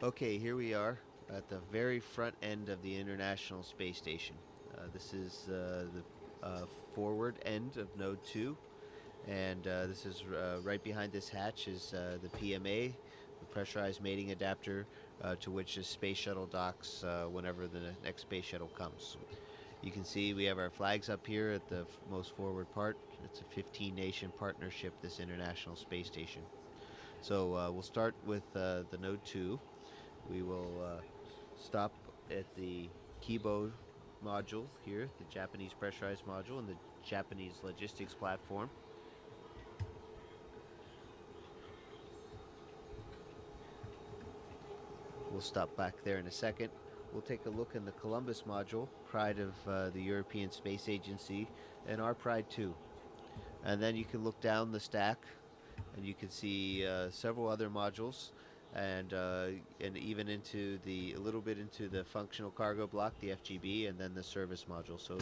Okay, here we are at the very front end of the International Space Station. This is the forward end of Node 2, and this is right behind this hatch is the PMA, the pressurized mating adapter, to which the space shuttle docks whenever the next space shuttle comes. You can see we have our flags up here at the most forward part. It's a 15 nation partnership, this International Space Station. So we'll start with the Node 2. We will stop at the Kibo module here, the Japanese pressurized module, and the Japanese logistics platform. We'll stop back there in a second. We'll take a look in the Columbus module, pride of the European Space Agency, and our pride too. And then you can look down the stack, and you can see several other modules, and even into a little bit into the functional cargo block, the FGB, and then the service module. So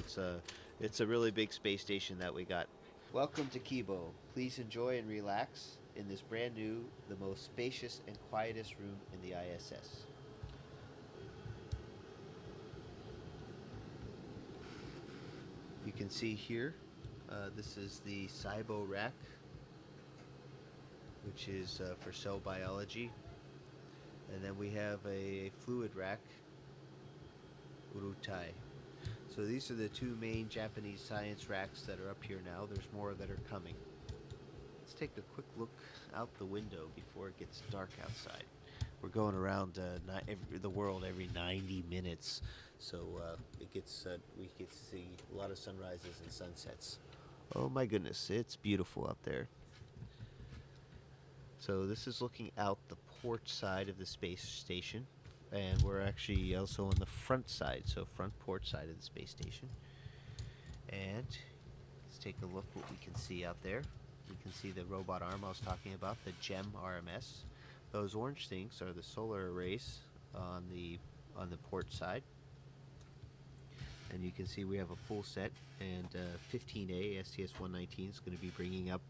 it's a really big space station that we got. Welcome to Kibo. Please enjoy and relax in this brand new, the most spacious and quietest room in the ISS. You can see here, this is the SIBO rack, which is for cell biology. And then we have a fluid rack, Urutai. So these are the two main Japanese science racks that are up here now. There's more that are coming. Let's take a quick look out the window before it gets dark outside. We're going around the world every 90 minutes, so we get to see a lot of sunrises and sunsets. Oh my goodness, it's beautiful out there. So this is looking out the port side of the space station, and we're actually also on the front side, so front port side of the space station. And let's take a look what we can see out there. We can see the robot arm I was talking about, the GEM RMS. Those orange things are the solar arrays on the port side. And you can see we have a full set, and 15A STS-119 is going to be bringing up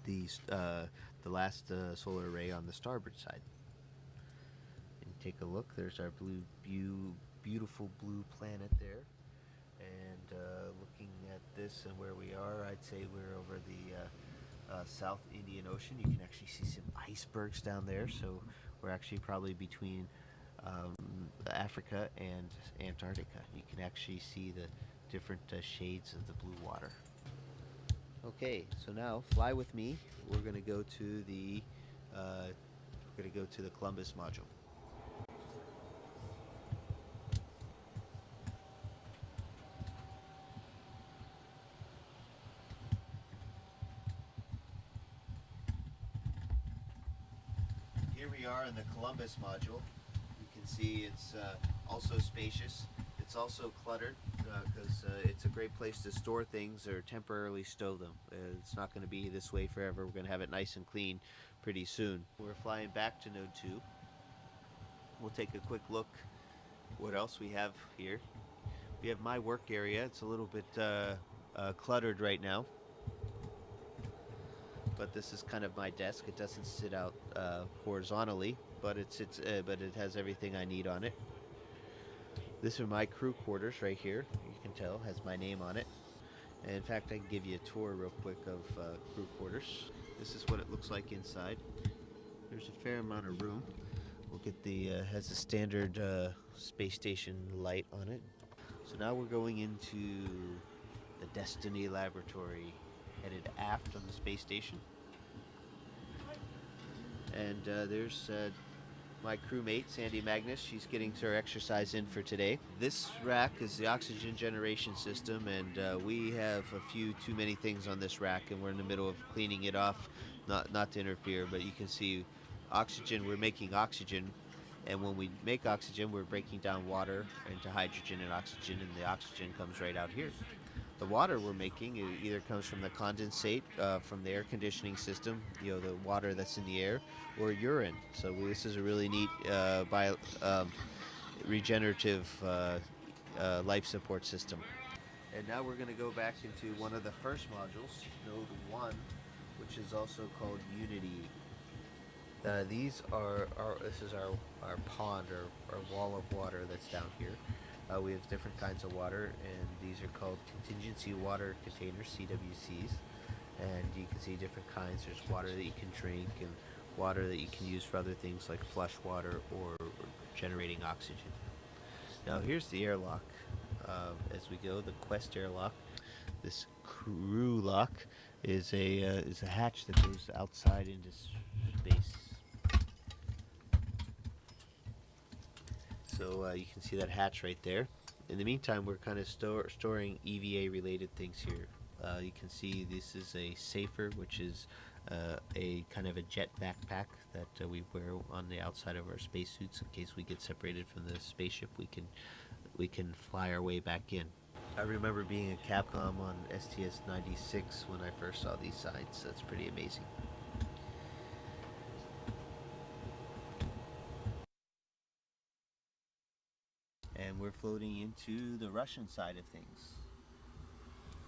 the last solar array on the starboard side. And take a look. There's our beautiful blue planet there. And looking at this and where we are, I'd say we're over the South Indian Ocean. You can actually see some icebergs down there. So we're actually probably between Africa and Antarctica. You can actually see the different shades of the blue water. Okay, so now fly with me. We're going to go to the Columbus module. Here we are in the Columbus module. You can see it's also spacious. It's also cluttered because it's a great place to store things or temporarily stow them. It's not going to be this way forever. We're going to have it nice and clean pretty soon. We're flying back to Node 2. We'll take a quick look what else we have here. We have my work area. It's a little bit cluttered right now, but this is kind of my desk. It doesn't sit out horizontally, but it has everything I need on it. This are my crew quarters right here. You can tell has my name on it. And in fact, I can give you a tour real quick of crew quarters. This is what it looks like inside. There's a fair amount of room. We'll get has a standard space station light on it. So now we're going into the Destiny Laboratory, headed aft on the space station. And there's my crewmate, Sandy Magnus. She's getting her exercise in for today. This rack is the oxygen generation system, and we have a few too many things on this rack, and we're in the middle of cleaning it off, not to interfere, but you can see oxygen, we're making oxygen, and when we make oxygen, we're breaking down water into hydrogen and oxygen, and the oxygen comes right out here. The water we're making either comes from the condensate from the air conditioning system, the water that's in the air, or urine. So this is a really neat regenerative life support system. And now we're going to go back into one of the first modules, Node 1, which is also called Unity. These are this is our pond or wall of water that's down here. We have different kinds of water, and these are called contingency water containers, CWCs. And you can see different kinds. There's water that you can drink, and water that you can use for other things like flush water or generating oxygen. Now here's the airlock. As we go, the Quest airlock. This crew lock is a hatch that goes outside into space. So you can see that hatch right there. In the meantime, we're kind of storing EVA related things here. You can see this is a safer, which is a kind of a jet backpack that we wear on the outside of our spacesuits in case we get separated from the spaceship. We can fly our way back in. I remember being a Capcom on STS-96 when I first saw these signs. That's pretty amazing. And we're floating into the Russian side of things.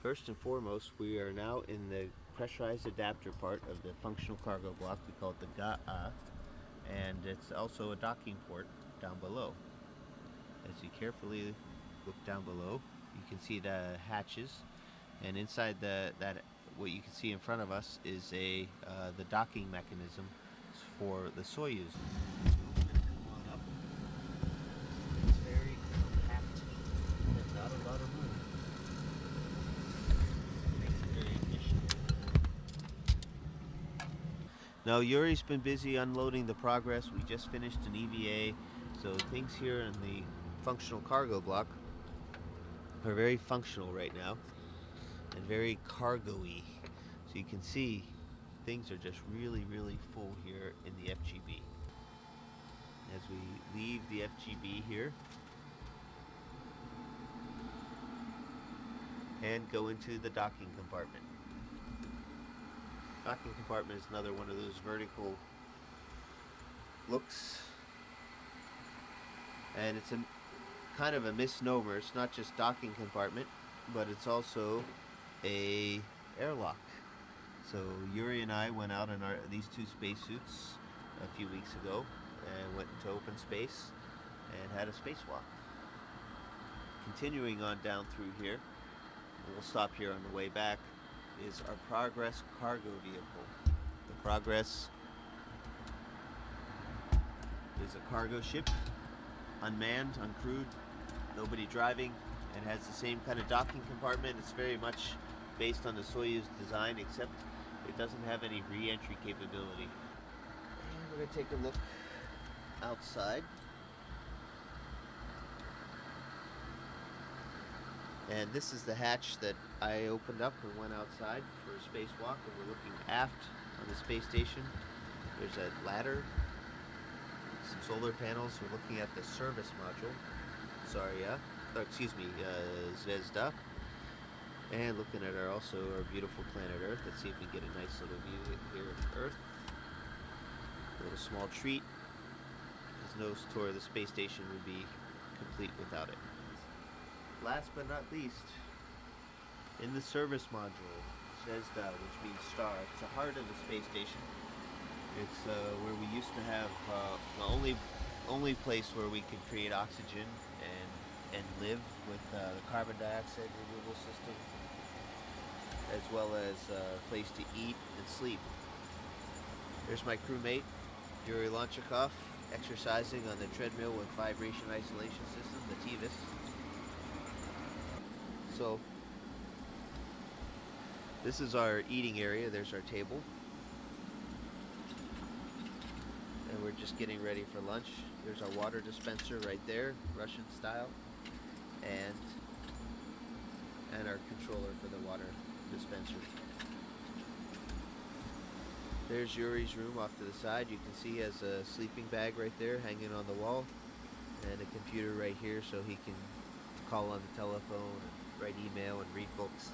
First and foremost, we are now in the pressurized adapter part of the functional cargo block. We call it the GAA, and it's also a docking port down below. As you carefully look down below, you can see the hatches, and inside that what you can see in front of us is the docking mechanism for the Soyuz. Now Yuri's been busy unloading the Progress. We just finished an EVA, so things here in the functional cargo block are very functional right now and very cargo-y. So you can see things are just really, really full here in the FGB. As we leave the FGB here and go into the docking compartment. Docking compartment is another one of those vertical looks, and it's a kind of a misnomer. It's not just docking compartment, but it's also a airlock. So Yuri and I went out in these two spacesuits a few weeks ago and went into open space and had a spacewalk. Continuing on down through here, we'll stop here on the way back, is our Progress cargo vehicle. The Progress is a cargo ship, unmanned, uncrewed, nobody driving, and has the same kind of docking compartment. It's very much based on the Soyuz design, except it doesn't have any re-entry capability. And we're going to take a look outside. And this is the hatch that I opened up and went outside for a spacewalk, and we're looking aft on the space station. There's a ladder, some solar panels. We're looking at the service module, Zvezda, and looking at our beautiful planet Earth. Let's see if we get a nice little view here of Earth. A little small treat, because no tour of the space station would be complete without it. Last but not least, in the service module, Zvezda, which means star. It's the heart of the space station. It's where we used to have the only place where we could create oxygen and live with the carbon dioxide removal system, as well as a place to eat and sleep. There's my crewmate, Yuri Lonchikov, exercising on the treadmill with vibration isolation system, the TVIS. So this is our eating area. There's our table, and we're just getting ready for lunch. There's our water dispenser right there, Russian style, and our controller for the water dispenser. There's Yuri's room off to the side. You can see he has a sleeping bag right there hanging on the wall, and a computer right here so he can call on the telephone, write email, and read books,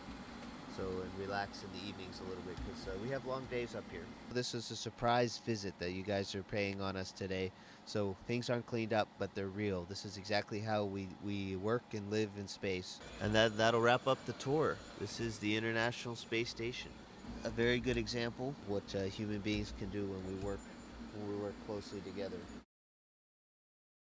and relax in the evenings a little bit, because we have long days up here. This is a surprise visit that you guys are paying on us today, so things aren't cleaned up, but they're real. This is exactly how we work and live in space. And that'll wrap up the tour. This is the International Space Station. A very good example of what human beings can do when we work when we work closely together.